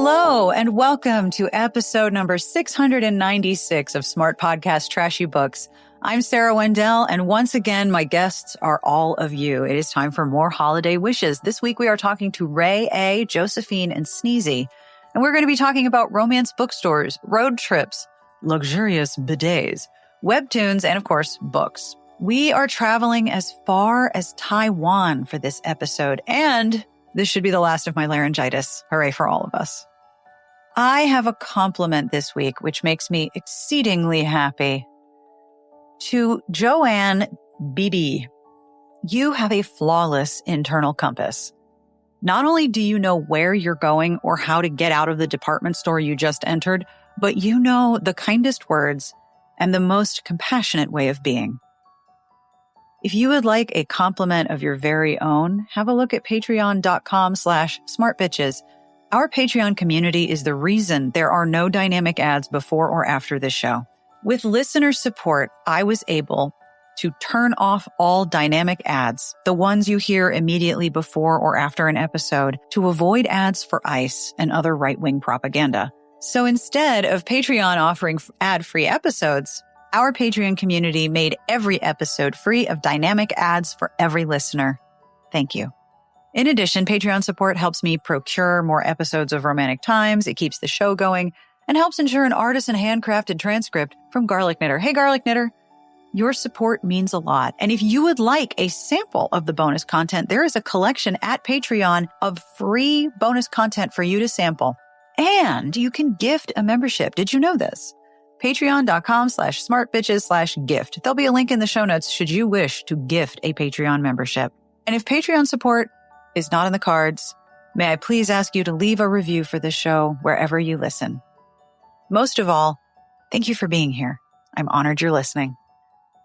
Hello, and welcome to episode number 696 of Smart Podcast Trashy Books. I'm Sarah Wendell, and once again, my guests are all of you. It is time for more holiday wishes. This week, we are talking to Rae A, Josephine, and Sneezy, and we're going to be talking about romance bookstores, road trips, luxurious bidets, webtoons, and of course, books. We are traveling as far as Taiwan for this episode, and this should be the last of my laryngitis. Hooray for all of us. I have a compliment this week, which makes me exceedingly happy. To Joanne BD, you have a flawless internal compass. Not only do you know where you're going or how to get out of the department store you just entered, but you know the kindest words and the most compassionate way of being. If you would like a compliment of your very own, have a look at patreon.com/smartbitches. Our Patreon community is the reason there are no dynamic ads before or after this show. With listener support, I was able to turn off all dynamic ads, the ones you hear immediately before or after an episode, to avoid ads for ICE and other right-wing propaganda. So instead of Patreon offering ad-free episodes, our Patreon community made every episode free of dynamic ads for every listener. Thank you. In addition, Patreon support helps me procure more episodes of Romantic Times. It keeps the show going and helps ensure an artisan handcrafted transcript from Garlic Knitter. Hey, Garlic Knitter, your support means a lot. And if you would like a sample of the bonus content, there is a collection at Patreon of free bonus content for you to sample. And you can gift a membership. Did you know this? Patreon.com/smartbitches/gift. There'll be a link in the show notes should you wish to gift a Patreon membership. And if Patreon support is not in the cards, may I please ask you to leave a review for this show wherever you listen. Most of all, thank you for being here. I'm honored you're listening.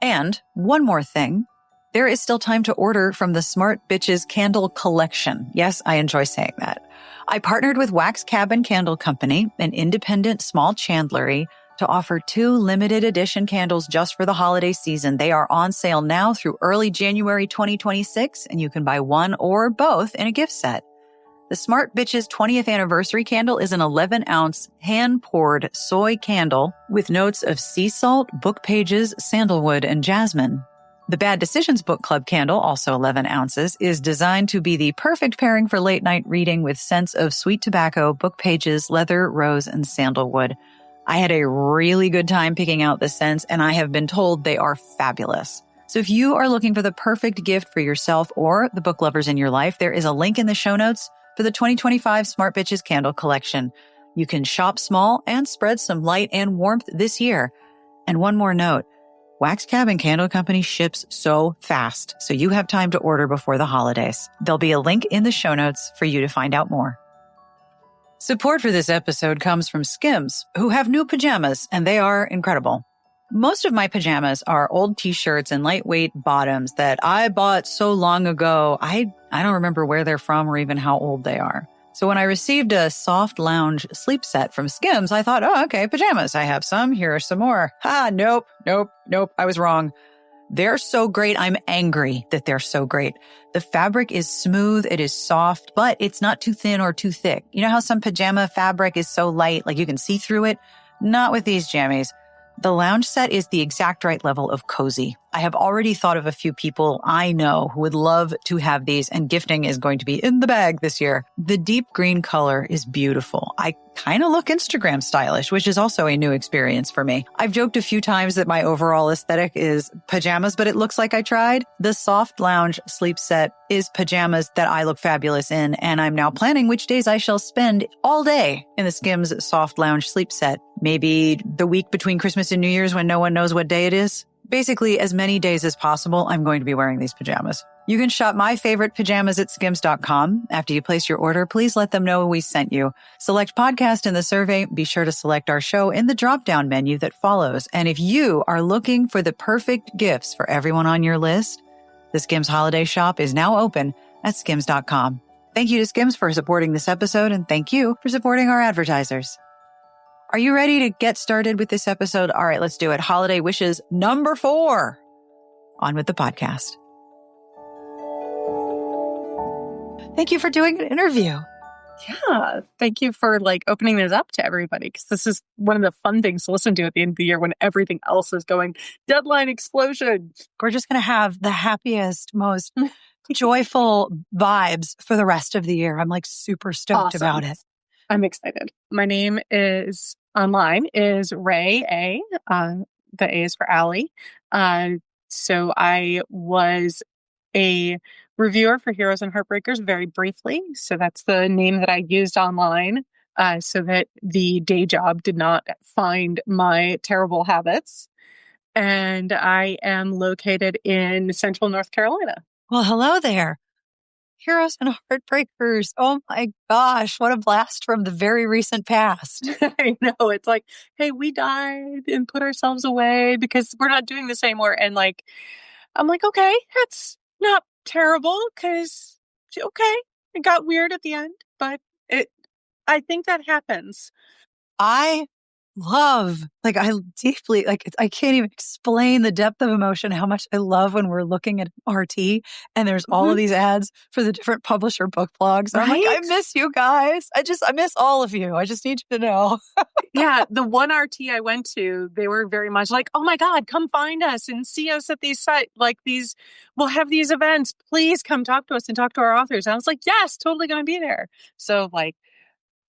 And one more thing, there is still time to order from the Smart Bitches Candle Collection. Yes, I enjoy saying that. I partnered with Wax Cabin Candle Company, an independent small chandlery, to offer 2 limited edition candles just for the holiday season. They are on sale now through early January 2026, and you can buy one or both in a gift set. The Smart Bitches 20th anniversary candle is an 11-ounce hand-poured soy candle with notes of sea salt, book pages, sandalwood, and jasmine. The Bad Decisions Book Club candle, also 11 ounces, is designed to be the perfect pairing for late-night reading with scents of sweet tobacco, book pages, leather, rose, and sandalwood. I had a really good time picking out the scents, and I have been told they are fabulous. So if you are looking for the perfect gift for yourself or the book lovers in your life, there is a link in the show notes for the 2025 Smart Bitches Candle Collection. You can shop small and spread some light and warmth this year. And one more note, Wax Cabin Candle Company ships so fast, so you have time to order before the holidays. There'll be a link in the show notes for you to find out more. Support for this episode comes from Skims, who have new pajamas, and they are incredible. Most of my pajamas are old t-shirts and lightweight bottoms that I bought so long ago, I don't remember where they're from or even how old they are. So when I received a soft lounge sleep set from Skims, I thought, oh, okay, pajamas. I have some. Here are some more. Nope. I was wrong. They're so great. I'm angry that they're so great. The fabric is smooth. It is soft, but it's not too thin or too thick. You know how some pajama fabric is so light, like you can see through it? Not with these jammies. The lounge set is the exact right level of cozy. I have already thought of a few people I know who would love to have these, and gifting is going to be in the bag this year. The deep green color is beautiful. I kind of look Instagram stylish, which is also a new experience for me. I've joked a few times that my overall aesthetic is pajamas, but it looks like I tried. The soft lounge sleep set is pajamas that I look fabulous in, and I'm now planning which days I shall spend all day in the Skims soft lounge sleep set. Maybe the week between Christmas and New Year's when no one knows what day it is. Basically, as many days as possible, I'm going to be wearing these pajamas. You can shop my favorite pajamas at skims.com. After you place your order, please let them know we sent you. Select podcast in the survey. Be sure to select our show in the drop-down menu that follows. And if you are looking for the perfect gifts for everyone on your list, the Skims holiday shop is now open at skims.com. Thank you to Skims for supporting this episode, and thank you for supporting our advertisers. Are you ready to get started with this episode? All right, let's do it. Holiday wishes number 4. On with the podcast. Thank you for doing an interview. Yeah. Thank you for like opening this up to everybody, because this is one of the fun things to listen to at the end of the year when everything else is going deadline explosion. We're just going to have the happiest, most joyful vibes for the rest of the year. I'm like super stoked about it. I'm excited. My name is online is Rae A. The A is for Allie. So I was a reviewer for Heroes and Heartbreakers very briefly. So that's the name that I used online, so that the day job did not find my terrible habits. And I am located in Central North Carolina. Well, hello there. Heroes and Heartbreakers. Oh my gosh, what a blast from the very recent past. I know. It's like, hey, we died and put ourselves away because we're not doing this anymore. And like, I'm like, okay, that's not terrible, because, okay, it got weird at the end, but I think that happens. I deeply, I can't even explain the depth of emotion, how much I love when we're looking at RT and there's all of these ads for the different publisher book blogs. Right? I'm like, I miss you guys. I miss all of you. I just need you to know. Yeah. The one RT I went to, they were very much like, oh my God, come find us and see us at these sites. Like we'll have these events. Please come talk to us and talk to our authors. And I was like, yes, totally going to be there. So like,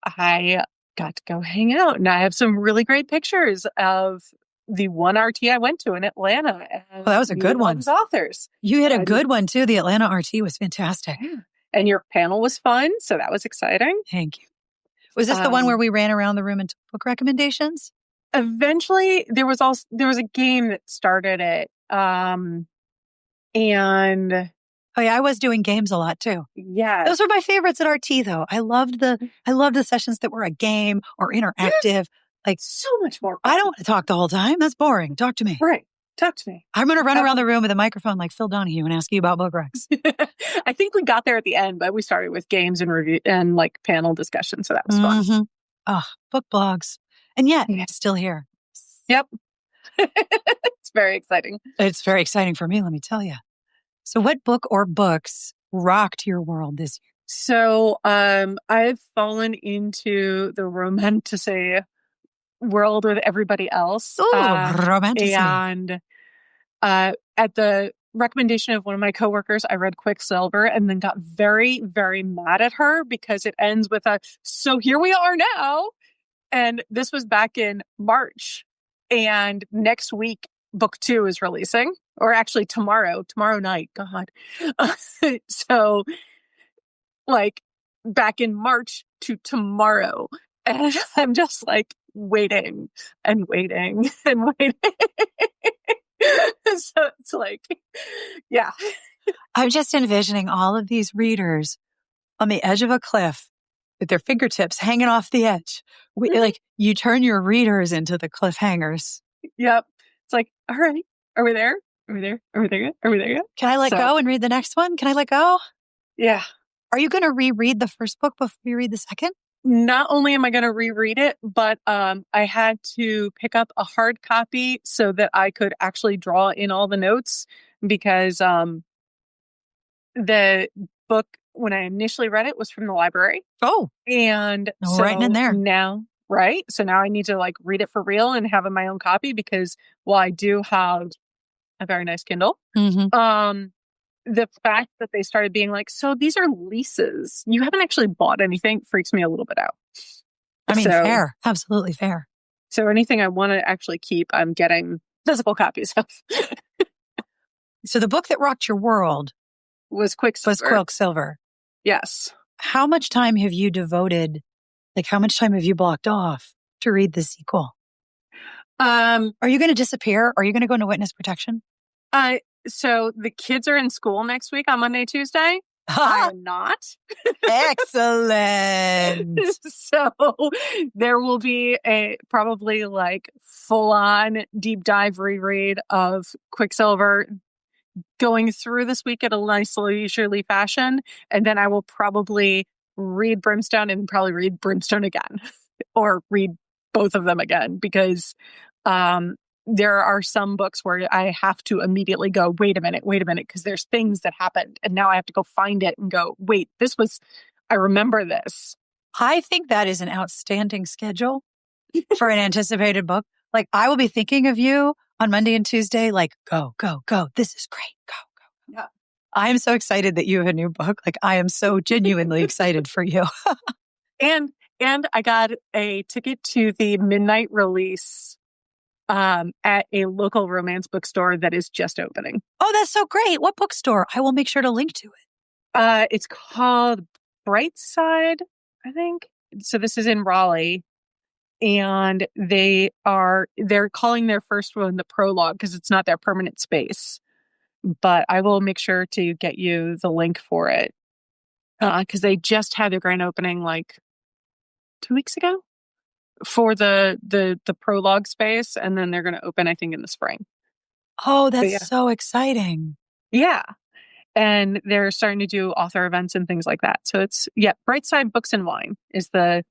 I got to go hang out, and I have some really great pictures of the one RT I went to in Atlanta. And that was a good one. Authors. You had a good one too. The Atlanta RT was fantastic. Yeah. And your panel was fun, so that was exciting. Thank you. Was this the one where we ran around the room and took book recommendations? Eventually, there was a game that started it, and oh yeah, I was doing games a lot too. Yeah. Those were my favorites at RT though. I loved the sessions that were a game or interactive. Yeah. Like so much more fun. I don't want to talk the whole time. That's boring. Talk to me. Right. Talk to me. I'm going to run around the room with a microphone like Phil Donahue and ask you about book recs. I think we got there at the end, but we started with games and review and like panel discussion. So that was fun. Oh, book blogs. And yet, still here. Yep. It's very exciting. It's very exciting for me, let me tell you. So what book or books rocked your world this year? So I've fallen into the romantasy world with everybody else. Ooh, romantasy. And at the recommendation of one of my coworkers, I read Quicksilver and then got very, very mad at her because it ends with so here we are now. And this was back in March. And next week, book 2 is releasing. Or actually tomorrow night. God. So like back in March to tomorrow. And I'm just like waiting and waiting and waiting. So it's like, yeah. I'm just envisioning all of these readers on the edge of a cliff with their fingertips hanging off the edge. Like you turn your readers into the cliffhangers. Yep. It's like, all right, are we there? Are we there? Are we there yet? Are we there yet? Can I let go and read the next one? Can I let go? Yeah. Are you going to reread the first book before you read the second? Not only am I going to reread it, but I had to pick up a hard copy so that I could actually draw in all the notes, because the book, when I initially read it, was from the library. Oh. And so right in there. Now, right? So now I need to like read it for real and have my own copy, because while I do have a very nice Kindle, the fact that they started being like, so these are leases, you haven't actually bought anything, freaks me a little bit out. I mean, fair. Absolutely fair. So anything I want to actually keep, I'm getting physical copies of. So the book that rocked your world was Quicksilver. Yes. How much time have you devoted, like how much time have you blocked off to read the sequel? Are you going to disappear? Are you going to go into witness protection? So the kids are in school next week on Monday, Tuesday. I am not. Excellent. So there will be a probably like full-on deep dive reread of Quicksilver going through this week at a nice leisurely fashion. And then I will probably read Brimstone and probably read Brimstone again or read both of them again, because there are some books where I have to immediately go, wait a minute, because there's things that happened. And now I have to go find it and go, wait, I remember this. I think that is an outstanding schedule for an anticipated book. Like, I will be thinking of you on Monday and Tuesday, like, go, go, go. This is great. Go, go. Yeah. I am so excited that you have a new book. Like, I am so genuinely excited for you. And I got a ticket to the midnight release at a local romance bookstore that is just opening. Oh, that's so great. What bookstore? I will make sure to link to it. It's called Brightside, I think. So this is in Raleigh. And they're calling their first one the prologue because it's not their permanent space. But I will make sure to get you the link for it because they just had their grand opening like 2 weeks ago for the prologue space, and then they're going to open, I think, in the spring. Oh, that's so exciting. Yeah. And they're starting to do author events and things like that. So it's, Brightside Books and Wine is the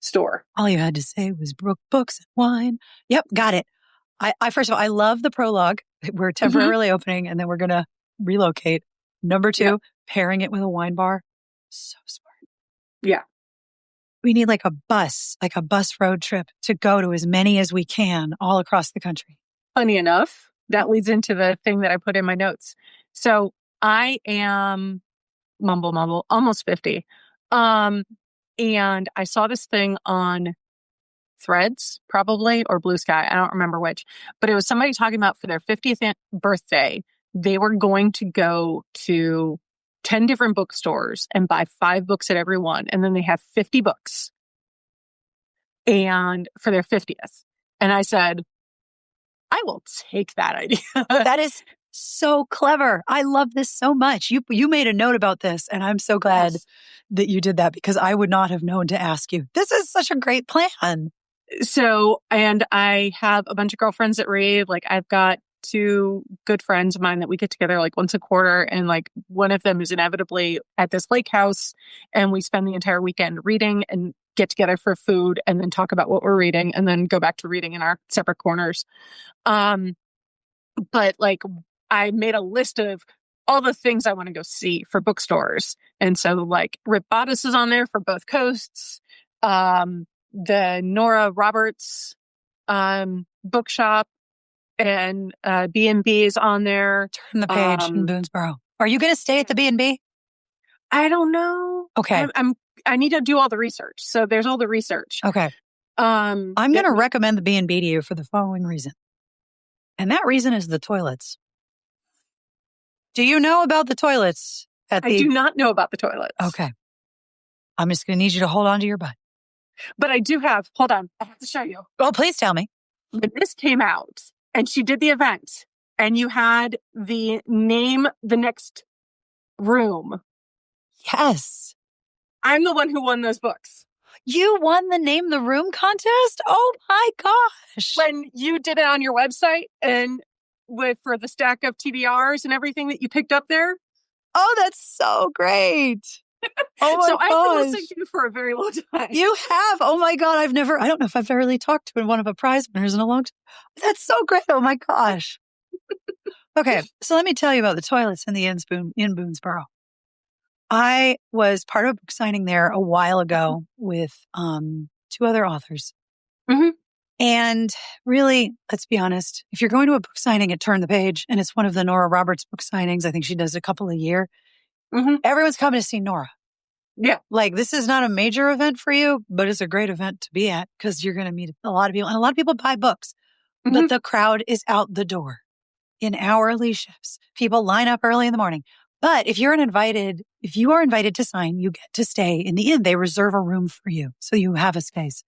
store. All you had to say was Books and Wine. Yep, got it. I first of all, I love the prologue. We're temporarily opening, and then we're going to relocate. Number 2, pairing it with a wine bar. So smart. Yeah. We need like a bus road trip to go to as many as we can all across the country. Funny enough, that leads into the thing that I put in my notes. So I am mumble, almost 50. And I saw this thing on Threads, probably, or Blue Sky. I don't remember which, but it was somebody talking about for their 50th birthday, they were going to go to 10 different bookstores and buy 5 books at every one. And then they have 50 books and for their 50th. And I said, I will take that idea. That is so clever. I love this so much. You made a note about this, and I'm so glad that you did that because I would not have known to ask you. This is such a great plan. So, and I have a bunch of girlfriends that read. Like, I've got 2 good friends of mine that we get together like once a quarter, and like one of them is inevitably at this lake house, and we spend the entire weekend reading and get together for food and then talk about what we're reading and then go back to reading in our separate corners. But like, I made a list of all the things I want to go see for bookstores. And so like Rip Bodice is on there for both coasts. The Nora Roberts bookshop and B&B is on there. Turn the page in Boonesboro. Are you going to stay at the B&B? I don't know. Okay. I need to do all the research. So there's all the research. Okay. I'm going to recommend the B&B to you for the following reason. And that reason is the toilets. Do you know about the toilets? I do not know about the toilets. Okay. I'm just going to need you to hold on to your butt. But I do have, hold on, I have to show you. Oh, please tell me. When this came out and she did the event and you had the name the next room. Yes. I'm the one who won those books. You won the Name the Room contest? Oh my gosh. When you did it on your website and for the stack of TBRs and everything that you picked up there. Oh, that's so great. Oh my so gosh. I've been listening to you for a very long time. You have? Oh my God. I don't know if I've ever really talked to one of a prize winners in a long time. That's so great. Oh my gosh. Okay. So let me tell you about the toilets in the in Boonesboro. I was part of a book signing there a while ago with 2 other authors. Mm-hmm. And really, let's be honest, if you're going to a book signing at Turn the Page, and it's one of the Nora Roberts book signings, I think she does a couple a year, everyone's coming to see Nora. Yeah. Like, this is not a major event for you, but it's a great event to be at because you're going to meet a lot of people. And a lot of people buy books, but the crowd is out the door in hourly shifts. People line up early in the morning. But if you are invited to sign, you get to stay in the inn. They reserve a room for you. So you have a space.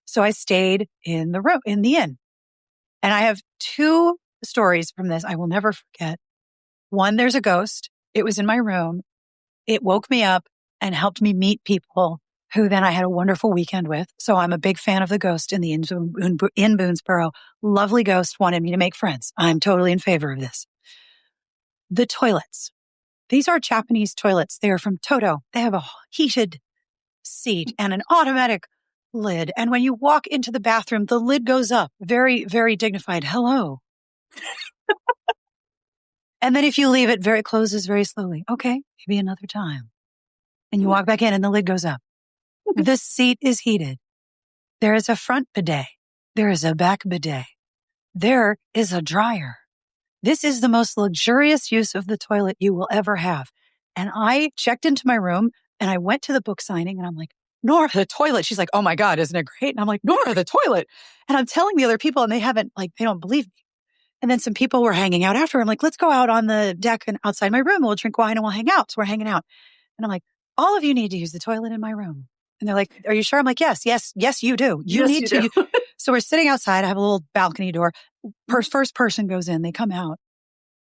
So I stayed in the inn. And I have 2 stories from this I will never forget. One, there's a ghost. It was in my room. It woke me up and helped me meet people who then I had a wonderful weekend with. So I'm a big fan of the ghost in the inn in Boonesboro. Lovely ghost wanted me to make friends. I'm totally in favor of this. The toilets. These are Japanese toilets. They are from Toto. They have a heated seat and an automatic lid. And when you walk into the bathroom, the lid goes up. Very, very dignified. Hello. And then if you leave it, closes very slowly. Okay, maybe another time. And you walk back in and the lid goes up. The seat is heated. There is a front bidet. There is a back bidet. There is a dryer. This is the most luxurious use of the toilet you will ever have. And I checked into my room and I went to the book signing and I'm like, Nora, the toilet. She's like, oh my God, isn't it great? And I'm like, Nora, the toilet. And I'm telling the other people and they don't believe me. And then some people were hanging out after. I'm like, let's go out on the deck and outside my room. We'll drink wine and we'll hang out. So we're hanging out. And I'm like, all of you need to use the toilet in my room. And they're like, are you sure? I'm like, yes, you do. You need to. So we're sitting outside. I have a little balcony door. First person goes in. They come out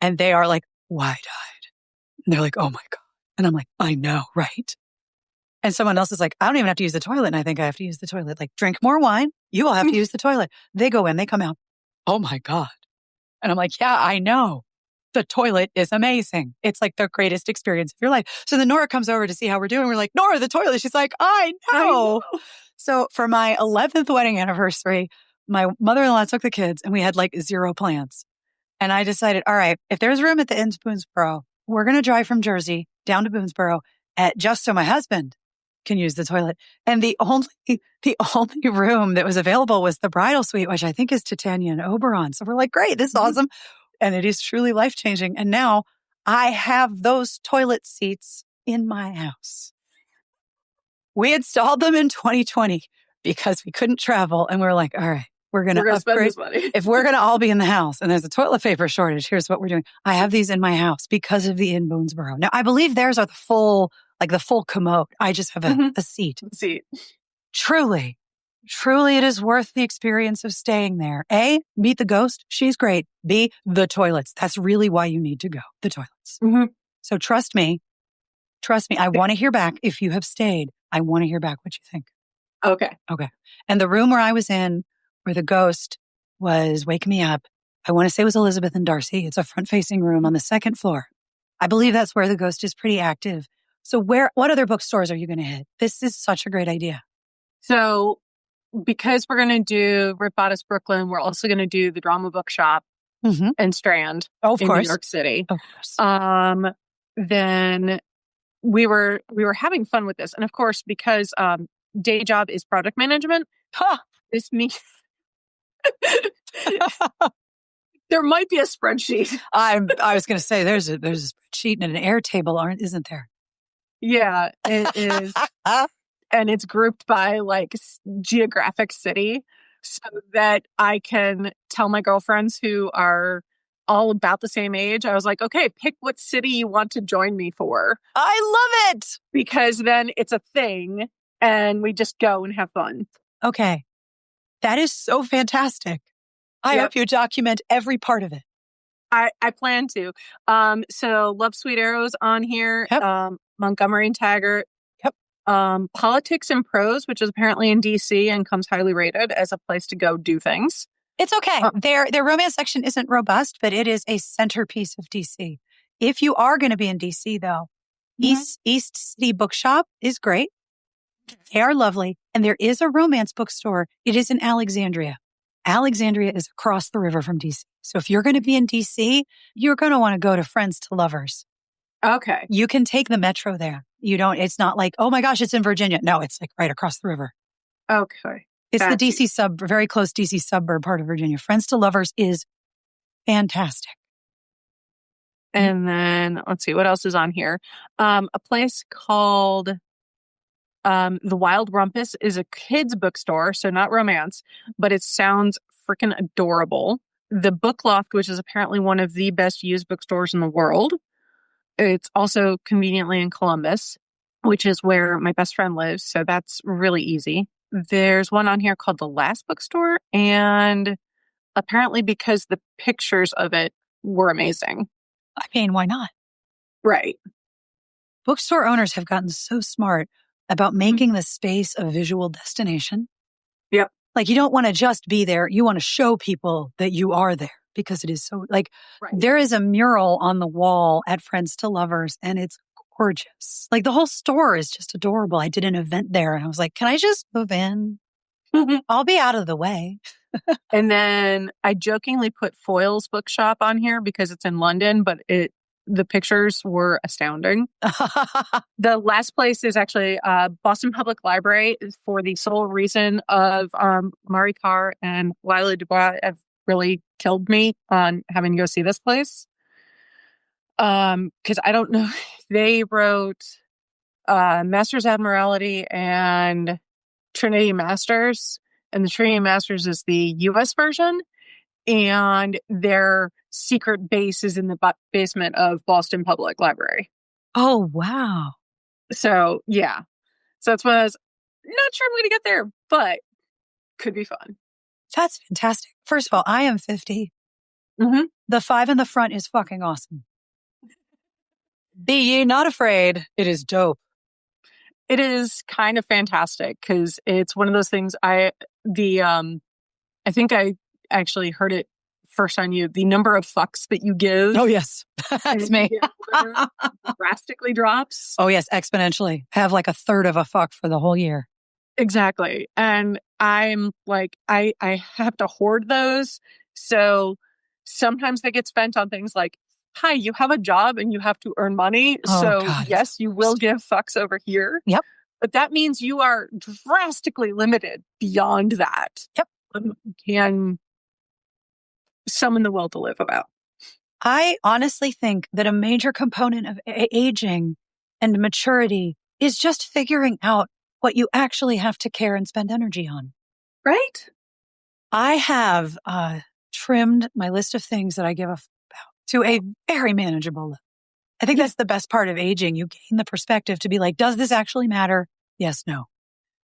and they are like wide-eyed. And they're like, oh my God. And I'm like, I know, right? And someone else is like, I don't even have to use the toilet. And I think I have to use the toilet. Like, drink more wine. You will have to use the toilet. They go in. They come out. Oh my God. And I'm like, yeah, I know. The toilet is amazing. It's like the greatest experience of your life. So then Nora comes over to see how we're doing. We're like, Nora, the toilet. She's like, I know. So for my 11th wedding anniversary, my mother-in-law took the kids and we had like 0 plans. And I decided, all right, if there's room at the Inn Boonesboro, we're going to drive from Jersey down to Boonesboro just so my husband can use the toilet. And the only room that was available was the bridal suite, which I think is Titania and Oberon. So we're like, great, this is awesome. And it is truly life-changing. And now I have those toilet seats in my house. We installed them in 2020 because we couldn't travel. And we were like, all right, we're going to upgrade. Spend this money. If we're going to all be in the house and there's a toilet paper shortage, here's what we're doing. I have these in my house because of the Inn Boonesboro. Now, I believe theirs are the full commode. I just have a seat. Truly, it is worth the experience of staying there. A, meet the ghost. She's great. B, the toilets. That's really why you need to go. The toilets. Mm-hmm. So trust me. I want to hear back. If you have stayed, I want to hear back what you think. Okay. And the room where I was in, where the ghost was waking me up, I want to say it was Elizabeth and Darcy. It's a front-facing room on the 2nd floor. I believe that's where the ghost is pretty active. So what other bookstores are you going to hit? This is such a great idea. So because we're going to do Rip Bodice Brooklyn, we're also going to do the Drama Bookshop and Strand in New York City. Of course. Then we were having fun with this. And of course, because day job is product management, this means there might be a spreadsheet. I was going to say there's a spreadsheet and an Airtable, isn't there? Yeah, it is. And it's grouped by like geographic city so that I can tell my girlfriends who are all about the same age. I was like, okay, pick what city you want to join me for. I love it. Because then it's a thing and we just go and have fun. Okay. That is so fantastic. I hope you document every part of it. I plan to. So Love Sweet Arrows on here. Yep. Montgomery and Taggart. Yep. Politics and Prose, which is apparently in DC and comes highly rated as a place to go do things. It's okay. Their romance section isn't robust, but it is a centerpiece of DC. If you are going to be in DC, though, East City Bookshop is great. They are lovely. And there is a romance bookstore. It is in Alexandria. Alexandria is across the river from DC. So if you're going to be in DC, you're going to want to go to Friends to Lovers. Okay. You can take the metro there. It's not like, oh my gosh, it's in Virginia. No, it's like right across the river. Okay. It's the DC very close DC suburb part of Virginia. Friends to Lovers is fantastic. And then let's see what else is on here. A place called The Wild Rumpus is a kids bookstore, so not romance, but it sounds freaking adorable. The Book Loft, which is apparently one of the best used bookstores in the world. It's also conveniently in Columbus, which is where my best friend lives, so that's really easy. There's one on here called The Last Bookstore, and apparently because the pictures of it were amazing. I mean, why not? Right. Bookstore owners have gotten so smart about making the space a visual destination. Yep. Like you don't want to just be there. You want to show people that you are there because it is so there is a mural on the wall at Friends to Lovers and it's gorgeous. Like the whole store is just adorable. I did an event there and I was like, can I just move in? I'll be out of the way. And then I jokingly put Foyle's Bookshop on here because it's in London, but the pictures were astounding. The last place is actually Boston Public Library, for the sole reason of Mari Carr and Lila Dubois have really killed me on having to go see this place. Because I don't know, they wrote Master's Admiralty and Trinity Masters, and the Trinity Masters is the US version, and their secret base is in the basement of Boston Public Library. Oh, wow. So, yeah. So that's when I was not sure I'm going to get there, but could be fun. That's fantastic. First of all, I am 50. Mm-hmm. The 5 in the front is fucking awesome. Be ye not afraid. It is dope. It is kind of fantastic because it's one of those things I think I actually heard it first on you. The number of fucks that you give. Oh, yes. That's me. Drastically drops. Oh, yes. Exponentially. Have like a third of a fuck for the whole year. Exactly. And I'm like, I have to hoard those. So sometimes they get spent on things like, hi, you have a job and you have to earn money. Oh, So God, yes, you will give fucks over here. Yep. But that means you are drastically limited beyond that. Yep. You can summon the will to live about. I honestly think that a major component of aging and maturity is just figuring out what you actually have to care and spend energy on. Right? I have trimmed my list of things that I give about to a very manageable level. I think that's the best part of aging. You gain the perspective to be like, does this actually matter? Yes, no.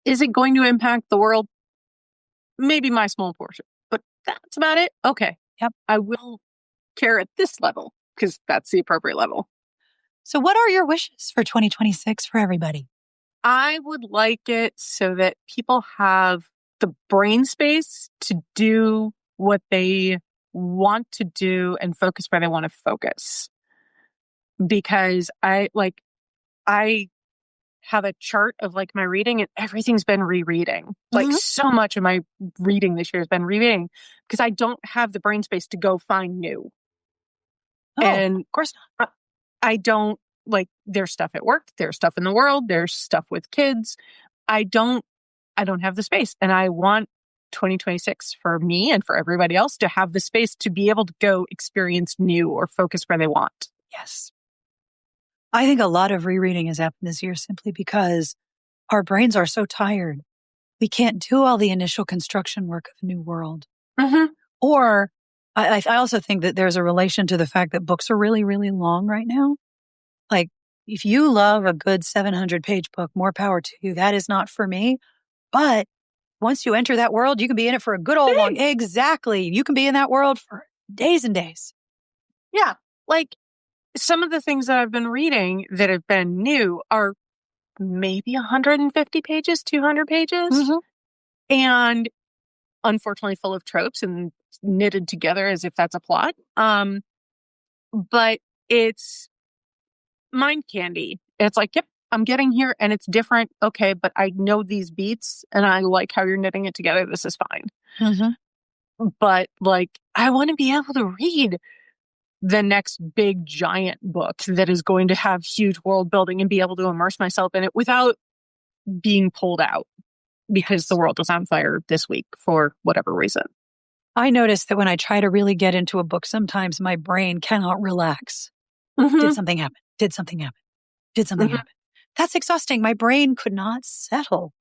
Is it going to impact the world? Maybe my small portion, but that's about it. Okay. Yep. I will care at this level because that's the appropriate level. So what are your wishes for 2026 for everybody? I would like it so that people have the brain space to do what they want to do and focus where they want to focus. Because I have a chart of like my reading and everything's been rereading. Like so much of my reading this year has been rereading because I don't have the brain space to go find new. Oh, and of course not. I don't like, there's stuff at work, there's stuff in the world, there's stuff with kids. I don't have the space, and I want 2026 for me and for everybody else to have the space to be able to go experience new or focus where they want. Yes. I think a lot of rereading has happened this year simply because our brains are so tired. We can't do all the initial construction work of a new world. Mm-hmm. Or I also think that there's a relation to the fact that books are really, really long right now. Like, if you love a good 700-page book, more power to you. That is not for me. But once you enter that world, you can be in it for a good old long. Exactly. You can be in that world for days and days. Yeah. Like, some of the things that I've been reading that have been new are maybe 150 pages, 200 pages. Mm-hmm. And unfortunately full of tropes and knitted together as if that's a plot. But it's mind candy. It's like, yep, I'm getting here and it's different. Okay, but I know these beats and I like how you're knitting it together. This is fine. Mm-hmm. But like, I want to be able to read the next big giant book that is going to have huge world building and be able to immerse myself in it without being pulled out because the world was on fire this week for whatever reason. I noticed that when I try to really get into a book, sometimes my brain cannot relax. Mm-hmm. Did something happen? Did something happen? Did something happen? That's exhausting. My brain could not settle.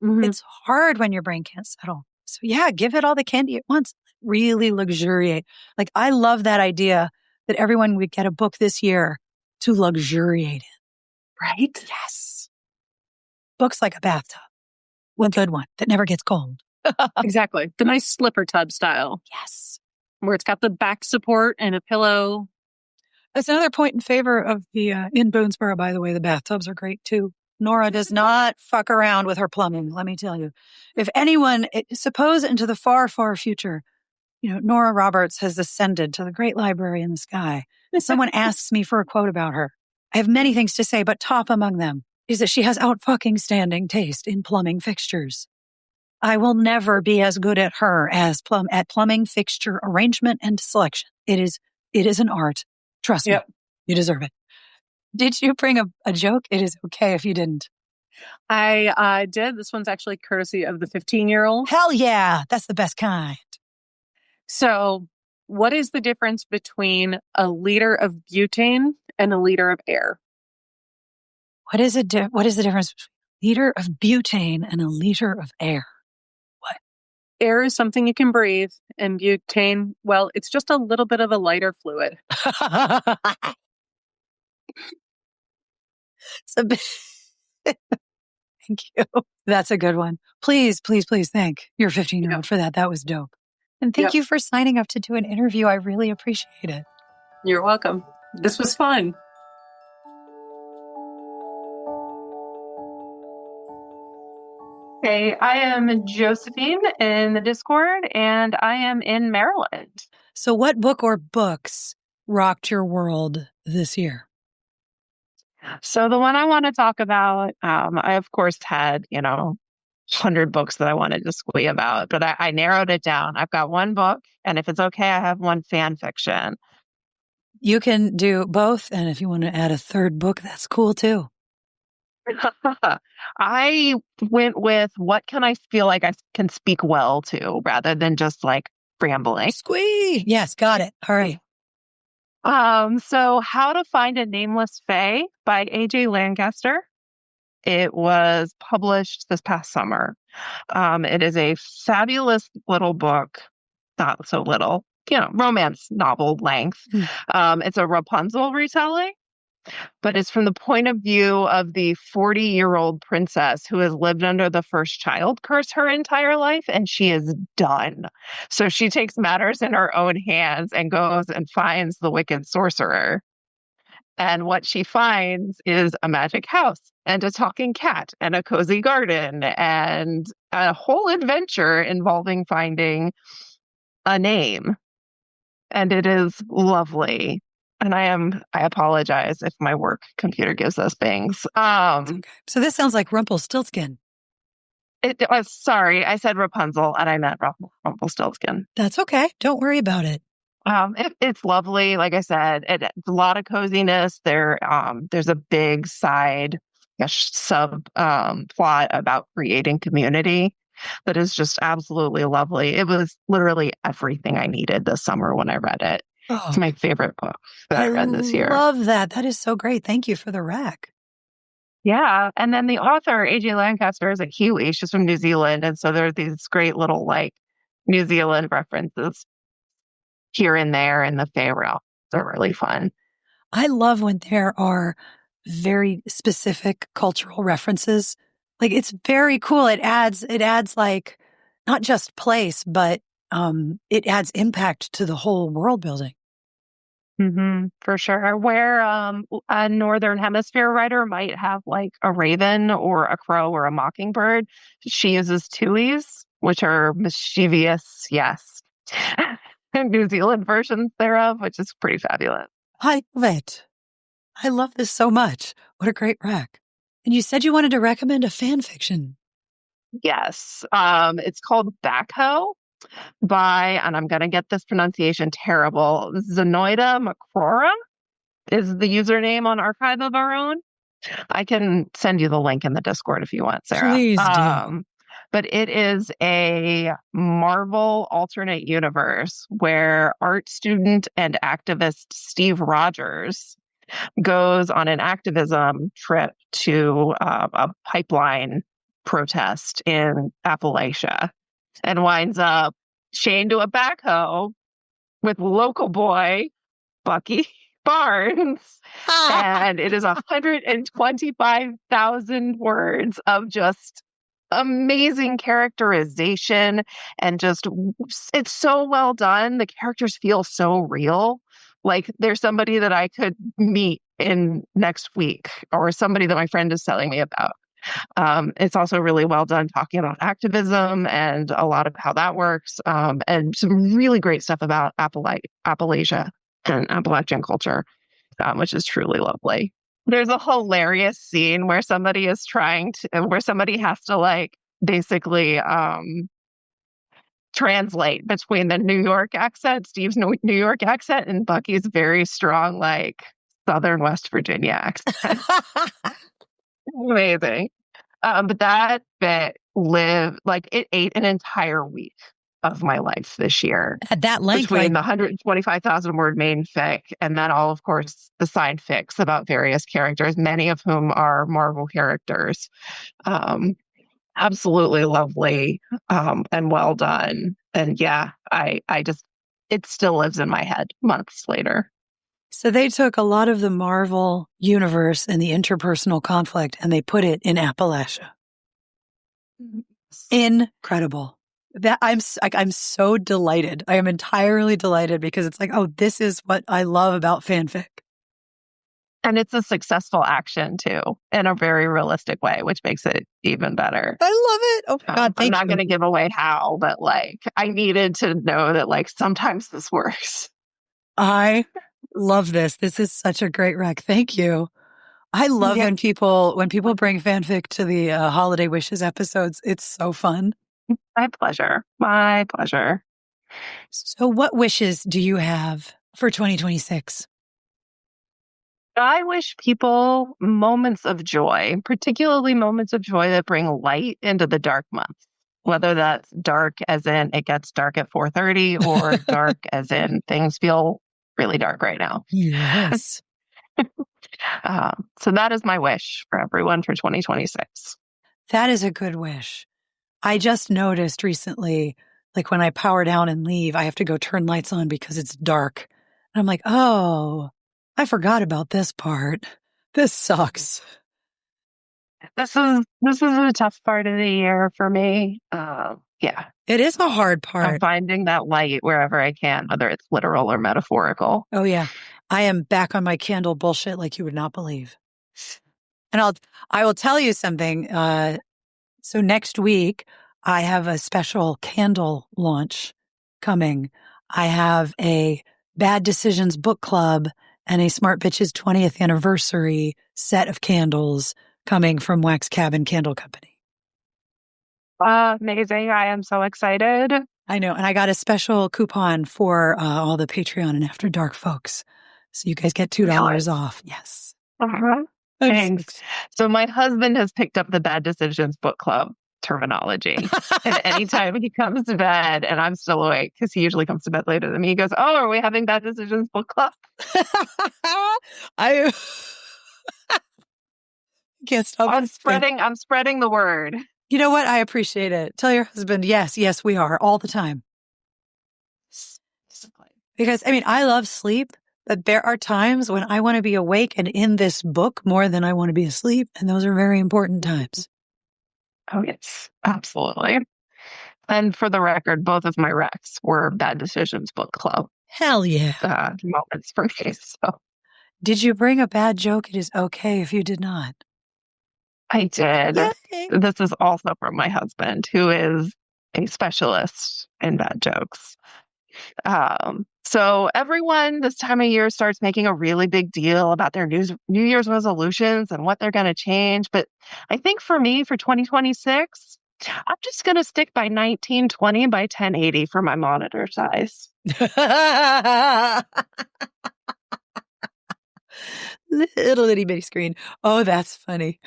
Mm-hmm. It's hard when your brain can't settle. So yeah, give it all the candy at once. Really luxuriate. Like, I love that idea that everyone would get a book this year to luxuriate in. Right? Yes. Books like a bathtub. A good one that never gets cold. Exactly. The nice slipper tub style. Yes. Where it's got the back support and a pillow. That's another point in favor of the, in Boonesboro, by the way, the bathtubs are great too. Nora does not fuck around with her plumbing, let me tell you. If anyone, suppose into the far, far future, Nora Roberts has ascended to the great library in the sky. Someone asks me for a quote about her. I have many things to say, but top among them is that she has out-fucking standing taste in plumbing fixtures. I will never be as good at her as at plumbing fixture arrangement and selection. It is an art. Trust me. You deserve it. Did you bring a joke? It is okay if you didn't. I did. This one's actually courtesy of the 15-year-old. Hell yeah. That's the best kind. So, what is the difference between a liter of butane and a liter of air? What is the difference between a liter of butane and a liter of air? Air is something you can breathe, and butane, well, it's just a little bit of a lighter fluid. It's a bit. Thank you. That's a good one. Please, please, please thank your 15-year-old for that. That was dope. And thank you for signing up to do an interview. I really appreciate it. You're welcome. This was fun. Hey, I am Josephine in the Discord, and I am in Maryland. So what book or books rocked your world this year? So the one I want to talk about, I of course had, 100 books that I wanted to squee about, but I narrowed it down. I've got one book, and if it's okay, I have one fan fiction. You can do both, and if you want to add a third book, that's cool too. I went with what can I feel like I can speak well to rather than just like rambling. Squee! Yes, got it. All right. So How to Find a Nameless Fae by A.J. Lancaster. It was published this past summer. It is a fabulous little book, not so little, romance novel length. It's a Rapunzel retelling, but it's from the point of view of the 40-year-old princess who has lived under the first child curse her entire life, and she is done. So she takes matters in her own hands and goes and finds the wicked sorcerer. And what she finds is a magic house and a talking cat and a cozy garden and a whole adventure involving finding a name. And it is lovely. And I apologize if my work computer gives us bangs. Okay. So this sounds like Rumpelstiltskin. It was, sorry, I said Rapunzel and I meant Rumpelstiltskin. That's okay. Don't worry about it. It's lovely. Like I said, it's a lot of coziness. There's a big side sub plot about creating community that is just absolutely lovely. It was literally everything I needed this summer when I read it. Oh, it's my favorite book that I read this year. I love that. That is so great. Thank you for the rec. Yeah. And then the author, A.J. Lancaster, is a Kiwi. She's from New Zealand. And so there's these great little like New Zealand references here and there in the Fae realm. They're really fun. I love when there are very specific cultural references. Like it's very cool. It adds like not just place, but it adds impact to the whole world building. Mm-hmm, for sure. Where a Northern Hemisphere writer might have like a raven or a crow or a mockingbird, she uses tuis, which are mischievous, yes, New Zealand versions thereof, which is pretty fabulous. I love it. I love this so much. What a great rec. And you said you wanted to recommend a fan fiction. Yes. It's called Backhoe by, and I'm going to get this pronunciation terrible, Zenoida McCrora is the username on Archive of Our Own. I can send you the link in the Discord if you want, Sarah. Please do. But it is a Marvel alternate universe where art student and activist Steve Rogers goes on an activism trip to a pipeline protest in Appalachia and winds up chained to a backhoe with local boy Bucky Barnes. And it is 125,000 words of just amazing characterization and just it's so well done. The characters feel so real. Like there's somebody that I could meet in next week or somebody that my friend is telling me about. It's also really well done talking about activism and a lot of how that works, and some really great stuff about Appalachia and Appalachian culture, which is truly lovely. There's a hilarious scene where somebody has to like basically translate between the New York accent, Steve's New York accent, and Bucky's very strong, like Southern West Virginia accent. Amazing. But that bit it ate an entire week of my life this year. At that length, between the 125,000 word main fic and then all, of course, the side fics about various characters, many of whom are Marvel characters. Absolutely lovely and well done. And yeah, it still lives in my head months later. So they took a lot of the Marvel universe and the interpersonal conflict and they put it in Appalachia. Incredible. That I'm so delighted. I am entirely delighted because it's like, oh, this is what I love about fanfic. And it's a successful action too, in a very realistic way, which makes it even better. I love it. Oh my God, I'm not going to give away how, but I needed to know that sometimes this works. I love this. This is such a great rec. Thank you. I love when people bring fanfic to the Holiday Wishes episodes. It's so fun. My pleasure. My pleasure. So what wishes do you have for 2026? I wish people moments of joy, particularly moments of joy that bring light into the dark months, whether that's dark as in it gets dark at 4:30 or dark as in things feel really dark right now. Yes. So that is my wish for everyone for 2026. That is a good wish. I just noticed recently, when I power down and leave, I have to go turn lights on because it's dark. And I'm like, oh, I forgot about this part. This sucks. This is a tough part of the year for me. Yeah. It is a hard part. I'm finding that light wherever I can, whether it's literal or metaphorical. Oh, yeah. I am back on my candle bullshit like you would not believe. And I will tell you something. So next week, I have a special candle launch coming. I have a Bad Decisions book club and a Smart Bitches 20th anniversary set of candles coming from Wax Cabin Candle Company. Amazing. I am so excited. I know. And I got a special coupon for all the Patreon and After Dark folks. So you guys get $2 off. Yes. Uh-huh. Thanks. So my husband has picked up the Bad Decisions book club terminology. And anytime he comes to bed and I'm still awake, because he usually comes to bed later than me, he goes, oh, are we having Bad Decisions book club? I can't stop. I'm spreading the word. You know what? I appreciate it. Tell your husband, yes, we are all the time. Because I love sleep, but there are times when I want to be awake and in this book more than I want to be asleep. And those are very important times. Oh, yes, absolutely. And for the record, both of my recs were Bad Decisions book club. Hell yeah. Moments for me. So. Did you bring a bad joke? It is okay if you did not. I did. Yay. This is also from my husband, who is a specialist in bad jokes. So everyone this time of year starts making a really big deal about their New Year's resolutions and what they're going to change. But I think for me, for 2026, I'm just going to stick by 1920 by 1080 for my monitor size. Little itty bitty screen. Oh, that's funny.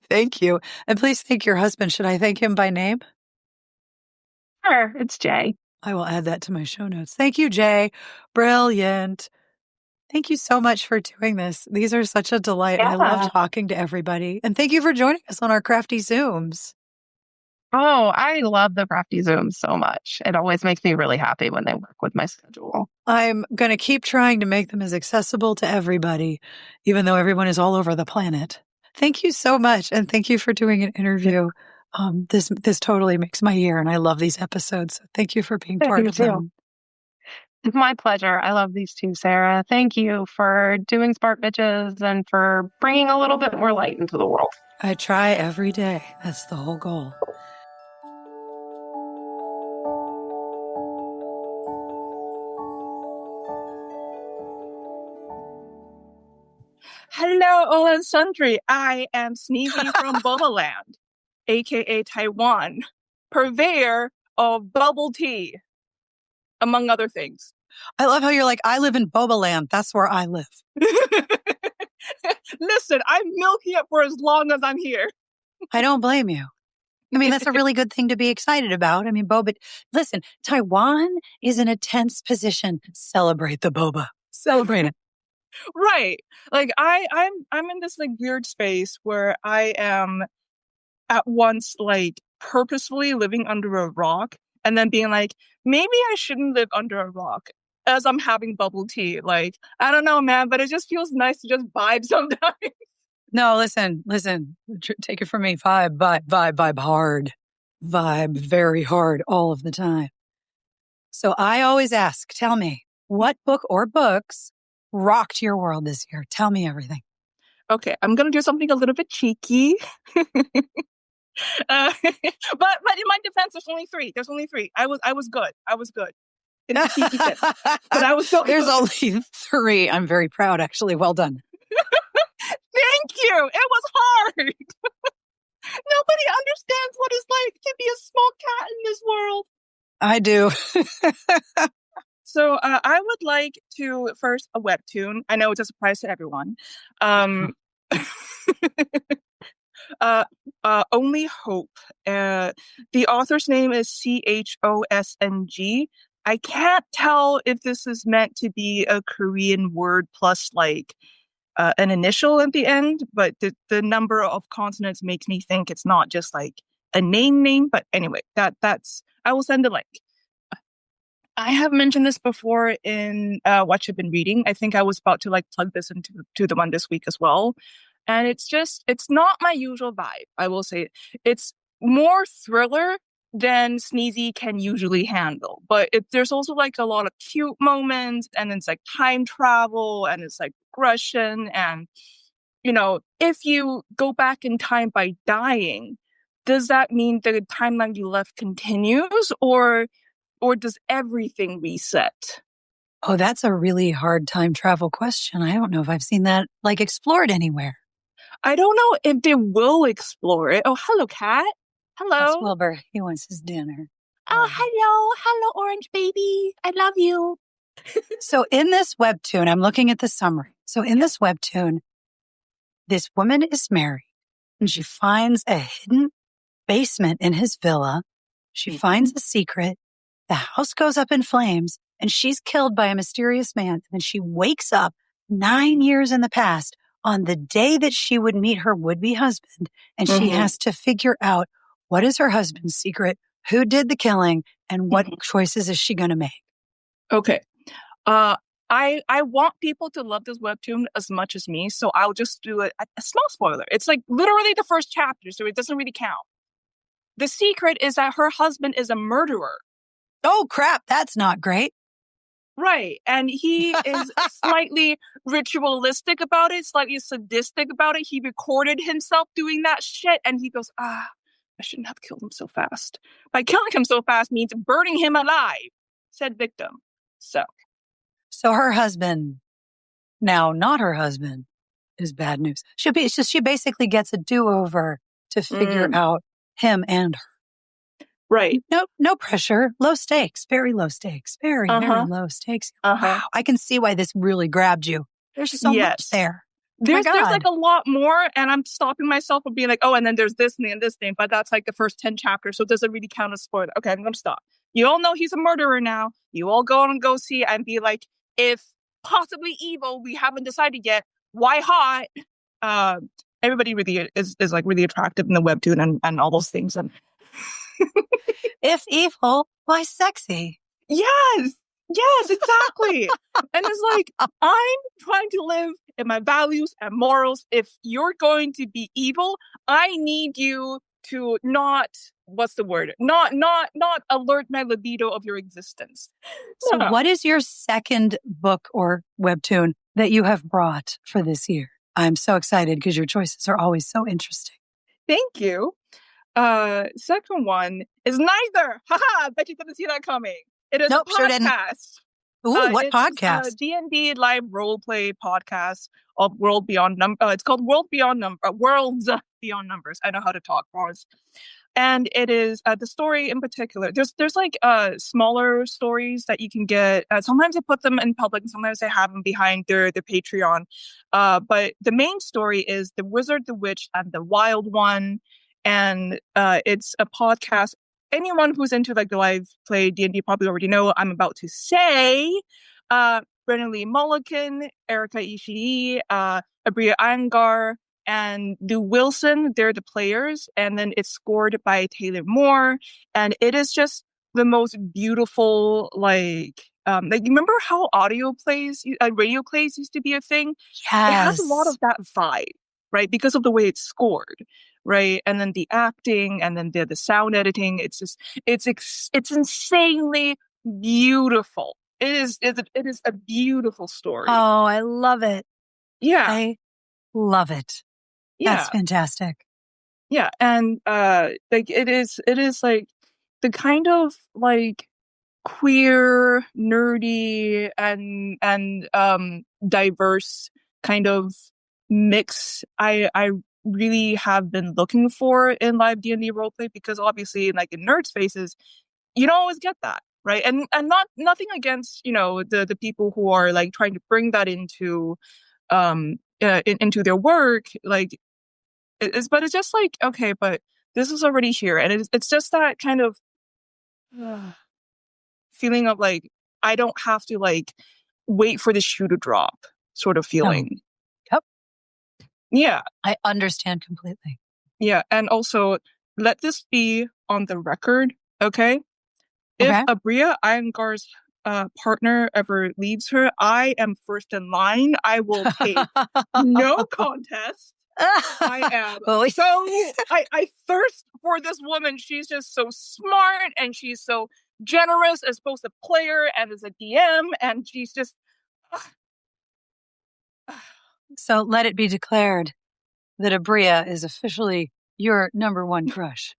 Thank you. And please thank your husband. Should I thank him by name? Sure, it's Jay. I will add that to my show notes. Thank you, Jay. Brilliant. Thank you so much for doing this. These are such a delight. Yeah. I love talking to everybody. And thank you for joining us on our Crafty Zooms. Oh, I love the Crafty Zooms so much. It always makes me really happy when they work with my schedule. I'm going to keep trying to make them as accessible to everybody, even though everyone is all over the planet. Thank you so much. And thank you for doing an interview. This totally makes my year, and I love these episodes. So thank you for being part of them. It's my pleasure. I love these too, Sarah. Thank you for doing Smart Bitches and for bringing a little bit more light into the world. I try every day. That's the whole goal. Hello, all and sundry. I am Sneezy from Bubbleland, aka Taiwan, purveyor of bubble tea, among other things. I love how you're like, I live in Boba Land. That's where I live. Listen, I'm milking it for as long as I'm here. I don't blame you. I mean, that's a really good thing to be excited about. I mean, boba. Listen, Taiwan is in a tense position. Celebrate the boba. Celebrate it. Right. Like I'm in this like weird space where I am at once like purposefully living under a rock and then being like, maybe I shouldn't live under a rock as I'm having bubble tea. Like, I don't know, man, but it just feels nice to just vibe sometimes. No, listen. Take it from me. Vibe hard. Vibe very hard all of the time. So I always ask, tell me, what book or books rocked your world this year? Tell me everything. Okay, I'm gonna do something a little bit cheeky. But in my defense, there's only three. I was good. In the cheeky sense. But I was so There's only three. I'm very proud, actually. Well done. Thank you. It was hard. Nobody understands what it's like to be a small cat in this world. I do. So I would like to first a webtoon. I know it's a surprise to everyone. Only Hope. The author's name is Chosng. I can't tell if this is meant to be a Korean word plus like an initial at the end, but the number of consonants makes me think it's not just like a name. But anyway, that's I will send a link. I have mentioned this before in what you've been reading. I think I was about to like plug this into the one this week as well. And it's not my usual vibe. I will say it's more thriller than Sneezy can usually handle. But there's also like a lot of cute moments, and it's like time travel, and it's like regression. And, if you go back in time by dying, does that mean the timeline you left continues, or does everything reset? Oh, that's a really hard time travel question. I don't know if I've seen that like explored anywhere. I don't know if they will explore it. Oh, hello, cat. Hello. That's Wilbur. He wants his dinner. Oh, hello, orange baby. I love you. So in this webtoon, I'm looking at the summary. So in this webtoon, this woman is married and she finds a hidden basement in his villa. She finds a secret. The house goes up in flames and she's killed by a mysterious man. And she wakes up 9 years in the past on the day that she would meet her would-be husband. And she has to figure out what is her husband's secret, who did the killing, and what choices is she going to make. Okay. I want people to love this webtoon as much as me, so I'll just do a small spoiler. It's like literally the first chapter, so it doesn't really count. The secret is that her husband is a murderer. Oh, crap. That's not great. Right. And he is slightly ritualistic about it, slightly sadistic about it. He recorded himself doing that shit, and he goes, I shouldn't have killed him so fast. By killing him so fast means burning him alive, said victim. So her husband, now not her husband, is bad news. She basically gets a do-over to figure out him and her. Right. No pressure. Low stakes. Very low stakes. Very low stakes. Wow. I can see why this really grabbed you. There's so much there. There's like a lot more, and I'm stopping myself from being like, oh, and then there's this and this thing, but that's like the first 10 chapters, so it doesn't really count as spoiler. Okay, I'm going to stop. You all know he's a murderer now. You all go see and be like, if possibly evil, we haven't decided yet, why hot? Everybody really is like really attractive in the webtoon and all those things. And if evil, why sexy? Yes, exactly. And it's like, I'm trying to live in my values and morals. If you're going to be evil, I need you to not alert my libido of your existence. So what is your second book or webtoon that you have brought for this year? I'm so excited because your choices are always so interesting. Thank you. Second one is neither. Haha, I bet you didn't see that coming. It is a podcast. Sure didn't. Ooh, what podcast? It's a D&D live roleplay podcast of World Beyond Number. It's called Worlds Beyond Numbers. I know how to talk, Mars. And it is the story in particular. There's like smaller stories that you can get. Sometimes I put them in public, and sometimes I have them behind their Patreon. But the main story is The Wizard, the Witch, and the Wild One, and it's a podcast. Anyone who's into like the live play D&D probably already know what I'm about to say. Brennan Lee Mulligan, Erika Ishii, Abria Iyengar, and Lou Wilson, they're the players, and then it's scored by Taylor Moore, and it is just the most beautiful, like you remember how audio plays, radio plays used to be a thing? Yes. It has a lot of that vibe, right? Because of the way it's scored, right? And then the acting, and then the sound editing. It's just it's insanely beautiful. It is a beautiful story. Oh, I love it. Yeah, I love it. yeah. That's fantastic. Yeah, and like it is like the kind of like queer, nerdy, and diverse kind of mix I really have been looking for in live D&D roleplay, because obviously like in nerd spaces you don't always get that, right? And nothing against, you know, the people who are like trying to bring that into into their work, like but it's just like, okay, but this is already here, and it's just that kind of feeling of like I don't have to like wait for the shoe to drop sort of feeling. Yep. Yeah. I understand completely. Yeah, and also let this be on the record, okay? If Okay. Abria Iyengar's partner ever leaves her, I am first in line. I will take no contest. I am I thirst for this woman. She's just so smart, and she's so generous as both a player and as a DM, and she's just So let it be declared that Abria is officially your number one crush.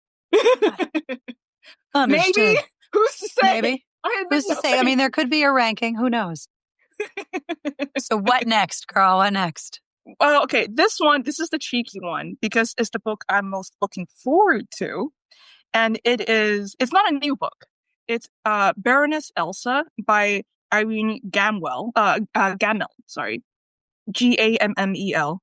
Understood. maybe. Who's to say? Maybe. I admit Who's to say? I mean, there could be a ranking. Who knows? So what next, girl? What next? Well, okay, this is the cheeky one, because it's the book I'm most looking forward to. And it's not a new book. It's Baroness Elsa by Irene Gammel, sorry. Gammel.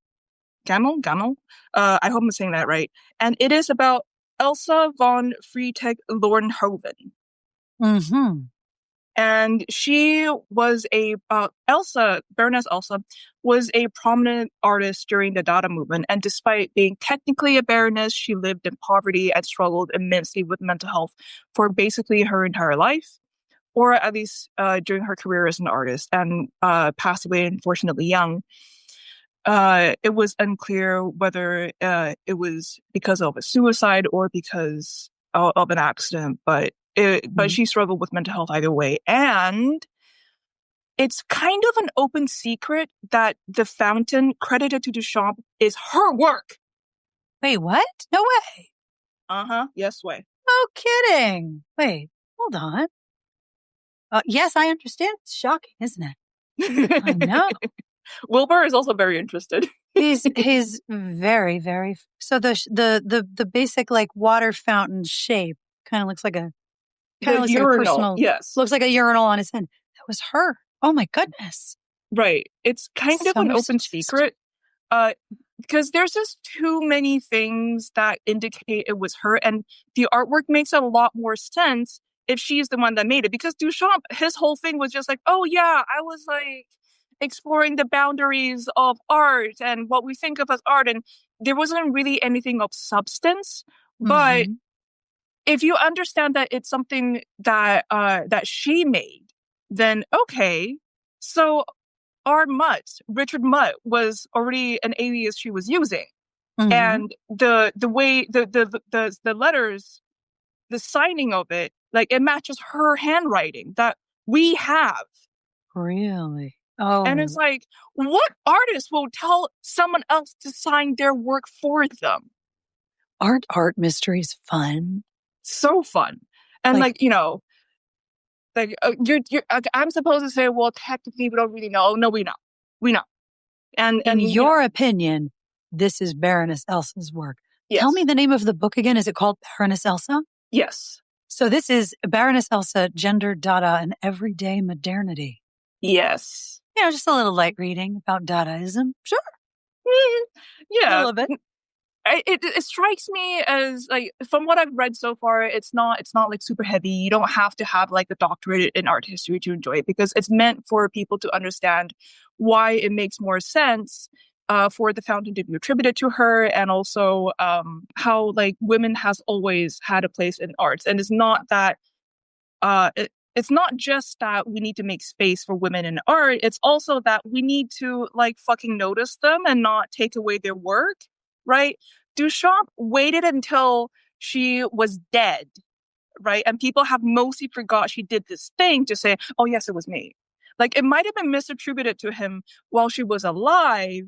Gammel? I hope I'm saying that right. And it is about Elsa von Freytag-Lorenhoven. Mm-hmm. And she was Baroness Elsa was a prominent artist during the Dada movement. And despite being technically a baroness, she lived in poverty and struggled immensely with mental health for basically her entire life, or at least during her career as an artist, and passed away, unfortunately, young. It was unclear whether it was because of a suicide or because of an accident, but she struggled with mental health either way. And it's kind of an open secret that the fountain credited to Duchamp is her work. Wait, what? No way. Yes way. No kidding. Wait, hold on. Yes, I understand. It's shocking, isn't it? I know. Wilbur is also very interested. He's very, very. So the basic like water fountain shape kind of looks like a personal. Yes, looks like a urinal on his head. That was her. Oh my goodness. Right. It's kind of an open secret. Because there's just too many things that indicate it was her, and the artwork makes a lot more sense if she's the one that made it. Because Duchamp, his whole thing was just like, oh yeah, I was like exploring the boundaries of art and what we think of as art, and there wasn't really anything of substance. But if you understand that it's something that that she made, then okay. So Richard Mutt was already an alias she was using, and the way the letters, the signing of it, like it matches her handwriting that we have. Really? Oh. And it's like, what artist will tell someone else to sign their work for them? Aren't art mysteries fun? So fun. And like you know, like you're I'm supposed to say, well, technically we don't really know. No, we know. And in your opinion, this is Baroness Elsa's work. Yes. Tell me the name of the book again. Is it called Baroness Elsa? Yes. So this is Baroness Elsa, Gender, Dada, and Everyday Modernity. Yes. Just a little light reading about Dadaism. Sure. Yeah. A little bit. It strikes me as like, from what I've read so far, it's not like super heavy. You don't have to have like a doctorate in art history to enjoy it, because it's meant for people to understand why it makes more sense for the fountain to be attributed to her, and also how like women has always had a place in arts. And it's not that it's not just that we need to make space for women in art. It's also that we need to like fucking notice them and not take away their work, right? Duchamp waited until she was dead, right? And people have mostly forgot she did this thing to say, oh yes, it was me. Like, it might have been misattributed to him while she was alive,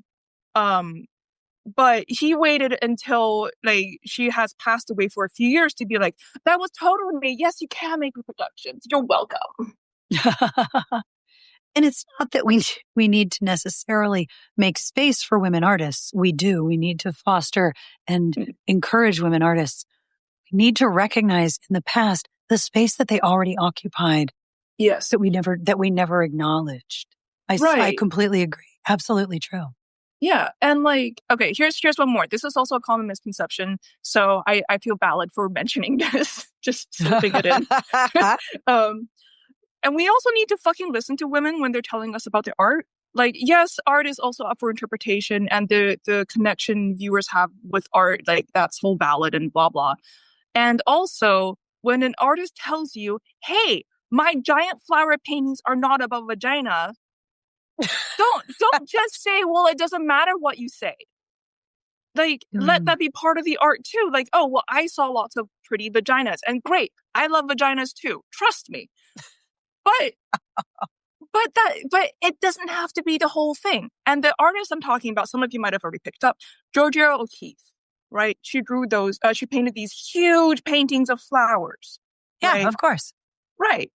but he waited until like she has passed away for a few years to be like, that was totally me. Yes, you can make reproductions. You're welcome. And it's not that we need to necessarily make space for women artists. We do. We need to foster and encourage women artists. We need to recognize in the past the space that they already occupied. Yes. That we never acknowledged. I completely agree. Absolutely true. Yeah. And like, okay, here's one more. This is also a common misconception. So I feel valid for mentioning this, just slipping it in. And we also need to fucking listen to women when they're telling us about their art. Like, yes, art is also up for interpretation, and the connection viewers have with art, like, that's whole valid and blah, blah. And also, when an artist tells you, hey, my giant flower paintings are not about vagina, don't just say, well, it doesn't matter what you say. Like, let that be part of the art too. Like, oh, well, I saw lots of pretty vaginas, and great, I love vaginas too. Trust me. But it doesn't have to be the whole thing. And the artist I'm talking about, some of you might have already picked up, Georgia O'Keeffe, right? She drew those, she painted these huge paintings of flowers. Yeah, right? Of course. Right.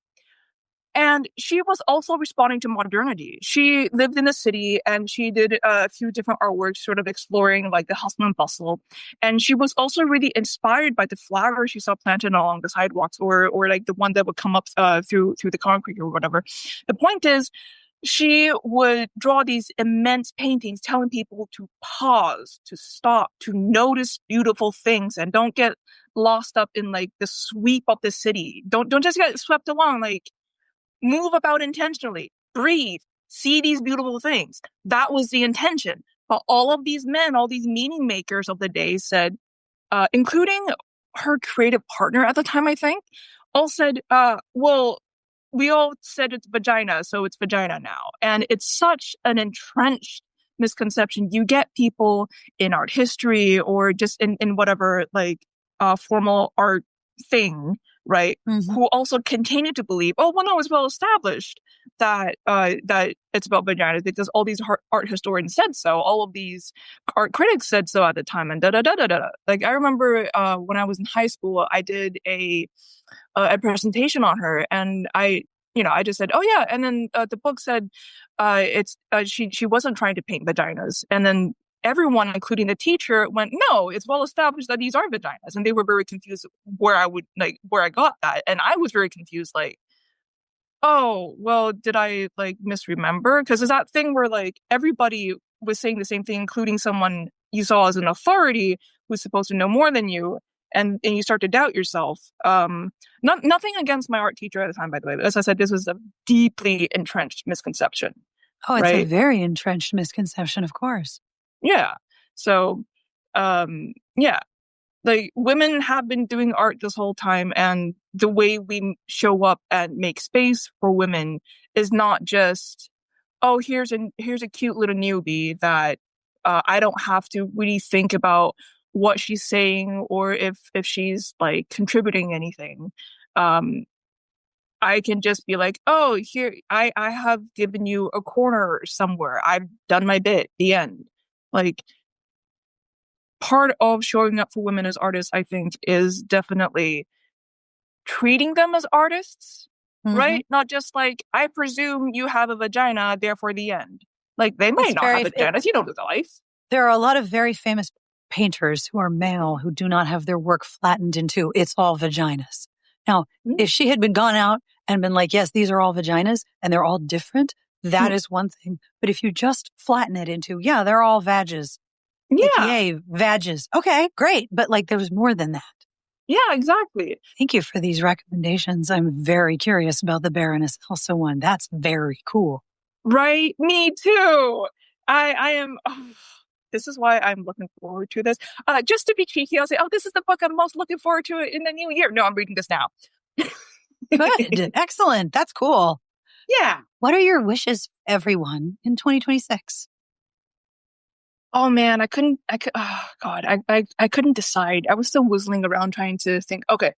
And she was also responding to modernity. She lived in the city, and she did a few different artworks sort of exploring like the hustle and bustle. And she was also really inspired by the flowers she saw planted along the sidewalks, or like the one that would come up through the concrete or whatever. The point is, she would draw these immense paintings telling people to pause, to stop, to notice beautiful things, and don't get lost up in like the sweep of the city. Don't just get swept along. Like, move about intentionally, breathe, see these beautiful things. That was the intention. But all of these men, all these meaning makers of the day said, including her creative partner at the time, I think, all said, well, we all said it's vagina, so it's vagina now. And it's such an entrenched misconception. You get people in art history or just in whatever like formal art thing, right? Mm-hmm. Who also continue to believe, oh, well, no, it's well established that that it's about vaginas because all these art historians said so. All of these art critics said so at the time, and da da da da da. Like, I remember when I was in high school, I did a presentation on her, and I just said, oh yeah, and then the book said she wasn't trying to paint vaginas, and then everyone, including the teacher, went, no, it's well established that these are vaginas. And they were very confused where I got that. And I was very confused, like, oh, well, did I like misremember? Because there's that thing where like everybody was saying the same thing, including someone you saw as an authority who's supposed to know more than you. And you start to doubt yourself. Nothing against my art teacher at the time, by the way. But as I said, this was a deeply entrenched misconception. Oh, it's right? a very entrenched misconception, of course. Yeah. So, yeah, like, women have been doing art this whole time, and the way we show up and make space for women is not just, oh, here's a cute little newbie that I don't have to really think about what she's saying or if she's like contributing anything. I can just be like, oh, here, I have given you a corner somewhere. I've done my bit. The end. Like, part of showing up for women as artists, I think, is definitely treating them as artists, right? Not just like, I presume you have a vagina, therefore the end. Like, they might not have vaginas. You don't know the life. There are a lot of very famous painters who are male who do not have their work flattened into it's all vaginas. Now, if she had been gone out and been like, yes, these are all vaginas and they're all different, that is one thing. But if you just flatten it into, yeah, they're all vages. Yeah. Like, yay, vages. Okay, great. But like, there was more than that. Yeah, exactly. Thank you for these recommendations. I'm very curious about the Baroness Elsa one. That's very cool. Right? Me too. I am. Oh, this is why I'm looking forward to this. Just to be cheeky, I'll say, oh, this is the book I'm most looking forward to in the new year. No, I'm reading this now. Good. Excellent. That's cool. Yeah. What are your wishes, everyone, in 2026? Oh man, oh God, I couldn't decide. I was still whistling around trying to think. Okay.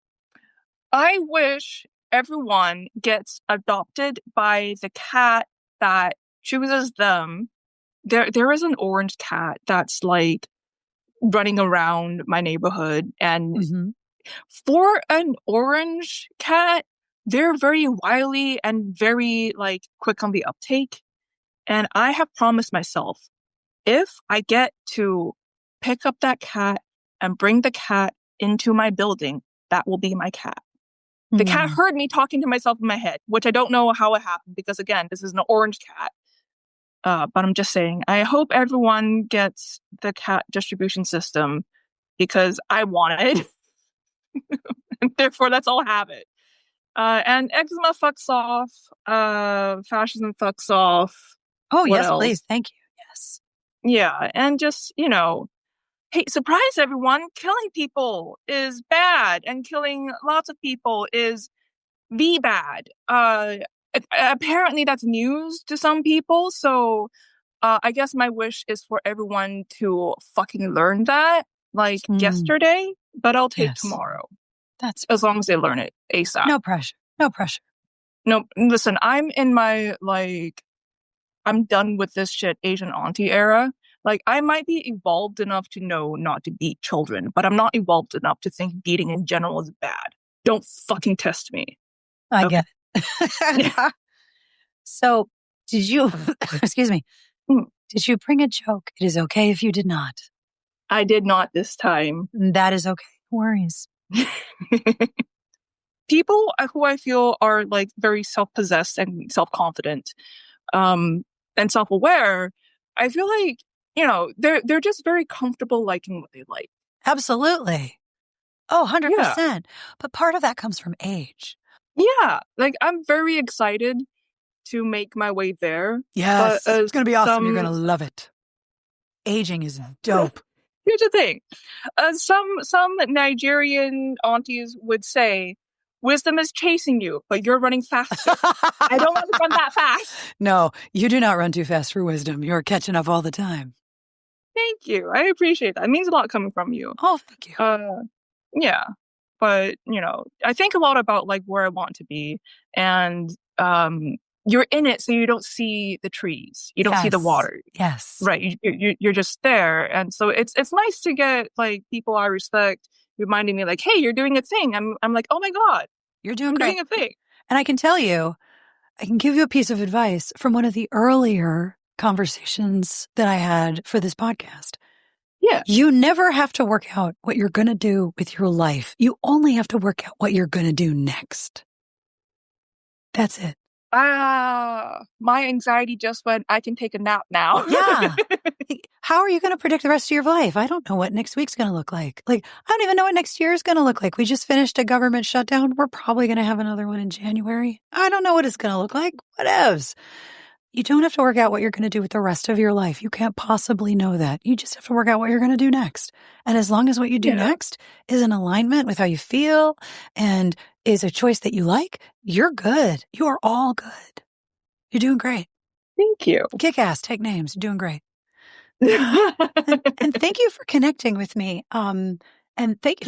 I wish everyone gets adopted by the cat that chooses them. There is an orange cat that's like running around my neighborhood, and for an orange cat, they're very wily and very like quick on the uptake. And I have promised myself, if I get to pick up that cat and bring the cat into my building, that will be my cat. The cat heard me talking to myself in my head, which I don't know how it happened because, again, this is an orange cat. But I'm just saying, I hope everyone gets the cat distribution system because I want it. And therefore, let's all have it. And eczema fucks off. Fascism fucks off. Oh, What yes, else? please. Thank you. Yes. Yeah. And just, hey, surprise everyone, killing people is bad and killing lots of people is the bad. Apparently that's news to some people. So I guess my wish is for everyone to fucking learn that like yesterday, but I'll take tomorrow. That's as long as they learn it ASAP. No pressure. No pressure. No, listen, I'm in my I'm done with this shit Asian auntie era. Like, I might be evolved enough to know not to beat children, but I'm not evolved enough to think beating in general is bad. Don't fucking test me. I get it. So, did you, excuse me, did you bring a joke? It is okay if you did not. I did not this time. That is okay. No worries. People who I feel are like very self-possessed and self-confident, and self-aware, I feel like, they're just very comfortable liking what they like. Absolutely. Oh, 100%. Yeah. But part of that comes from age. Yeah. Like, I'm very excited to make my way there. Yes. But, it's going to be awesome. You're going to love it. Aging is dope. Here's the thing. Some Nigerian aunties would say, wisdom is chasing you, but you're running faster. I don't want to run that fast. No, you do not run too fast for wisdom. You're catching up all the time. Thank you. I appreciate that. It means a lot coming from you. Oh, thank you. Yeah. But, I think a lot about like where I want to be, and you're in it, so you don't see the trees. You don't see the water. Yes. Right. You're just there. And so it's nice to get like people I respect reminding me like, hey, you're doing a thing. I'm like, oh my God. You're doing great. Doing a thing. And I can tell you, I can give you a piece of advice from one of the earlier conversations that I had for this podcast. Yeah. You never have to work out what you're going to do with your life. You only have to work out what you're going to do next. That's it. My anxiety just went, I can take a nap now. Yeah. How are you going to predict the rest of your life? I don't know what next week's going to look like. Like, I don't even know what next year is going to look like. We just finished a government shutdown. We're probably going to have another one in January. I don't know what it's going to look like. Whatevs. You don't have to work out what you're going to do with the rest of your life. You can't possibly know that. You just have to work out what you're going to do next. And as long as what you do next is in alignment with how you feel and is a choice that you like, you're good. You are all good. You're doing great. Thank you. Kick ass, take names. You're doing great. and thank you for connecting with me. And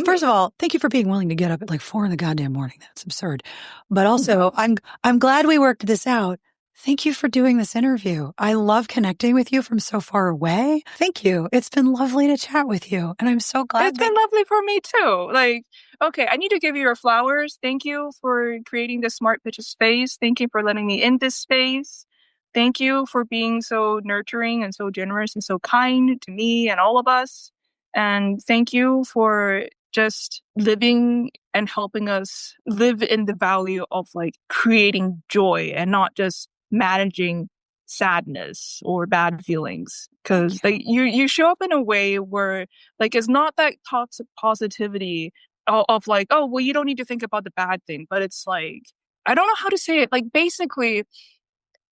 first of all, thank you for being willing to get up at like 4 in the goddamn morning. That's absurd. But also, I'm glad we worked this out. Thank you for doing this interview. I love connecting with you from so far away. Thank you. It's been lovely to chat with you. And I'm so glad. It's been lovely for me too. Like, okay, I need to give you your flowers. Thank you for creating this Smart Bitches space. Thank you for letting me in this space. Thank you for being so nurturing and so generous and so kind to me and all of us. And thank you for just living and helping us live in the value of like creating joy and not just managing sadness or bad feelings. Because like you show up in a way where like it's not that toxic positivity of like, oh well, you don't need to think about the bad thing, but it's like, I don't know how to say it. Like basically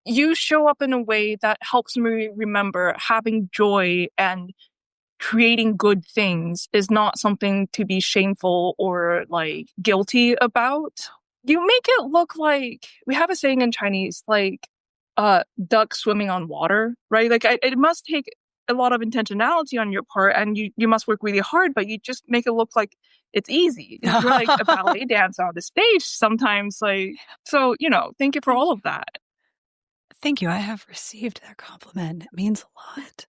you show up in a way that helps me remember having joy and creating good things is not something to be shameful or like guilty about. You make it look like, we have a saying in Chinese, like duck swimming on water, right? Like it must take a lot of intentionality on your part and you must work really hard, but you just make it look like it's easy. You're like a ballet dancer on the stage sometimes. Like, so, thank you for all of that. Thank you. I have received that compliment. It means a lot.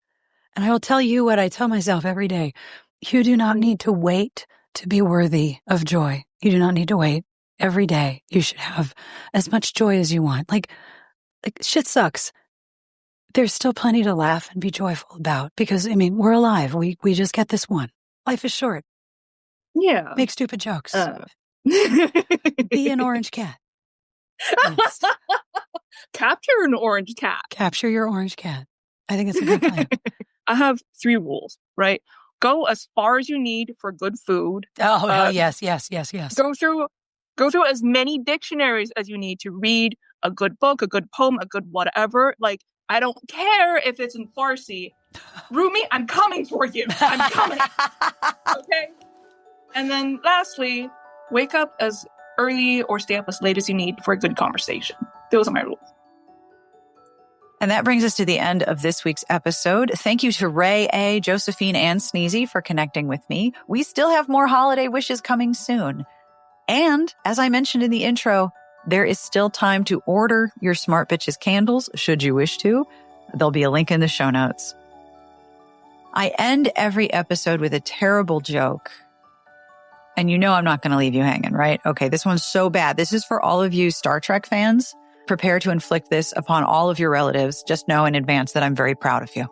And I will tell you what I tell myself every day. You do not need to wait to be worthy of joy. You do not need to wait. Every day, you should have as much joy as you want. Like shit sucks. There's still plenty to laugh and be joyful about because, we're alive. We just get this one. Life is short. Yeah. Make stupid jokes. Be an orange cat. Yes. Capture an orange cat. Capture your orange cat. I think it's a good plan. I have 3 rules, right? Go as far as you need for good food. Oh, yes. Go through as many dictionaries as you need to read a good book, a good poem, a good whatever. Like, I don't care if it's in Farsi. Rumi, I'm coming for you. I'm coming. Okay? And then lastly, wake up as early or stay up as late as you need for a good conversation. Those are my rules. And that brings us to the end of this week's episode. Thank you to Rae A, Josephine, and Sneezy for connecting with me. We still have more holiday wishes coming soon. And as I mentioned in the intro, there is still time to order your Smart Bitches candles, should you wish to. There'll be a link in the show notes. I end every episode with a terrible joke. And I'm not going to leave you hanging, right? Okay, this one's so bad. This is for all of you Star Trek fans. Prepare to inflict this upon all of your relatives. Just know in advance that I'm very proud of you.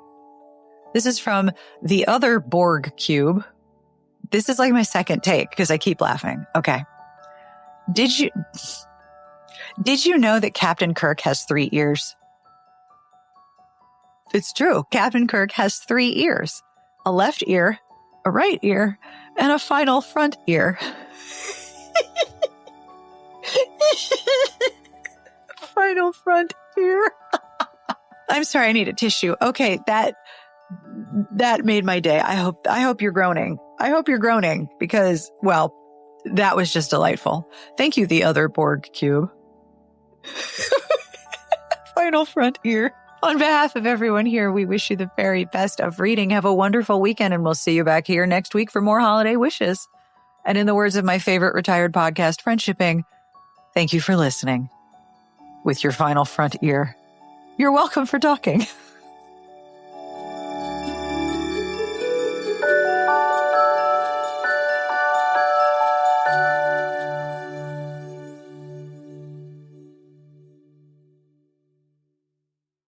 This is from the other Borg cube. This is like my second take because I keep laughing. Okay. Did you know that Captain Kirk has 3 ears? It's true. Captain Kirk has 3 ears. A left ear, a right ear, and a final front ear. Final front ear. I'm sorry, I need a tissue. Okay, that made my day. I hope you're groaning. I hope you're groaning because, well, that was just delightful. Thank you, the other Borg cube. Final front ear. On behalf of everyone here, we wish you the very best of reading. Have a wonderful weekend, and we'll see you back here next week for more holiday wishes. And in the words of my favorite retired podcast, Friendshipping, thank you for listening. With your final front ear. You're welcome for talking.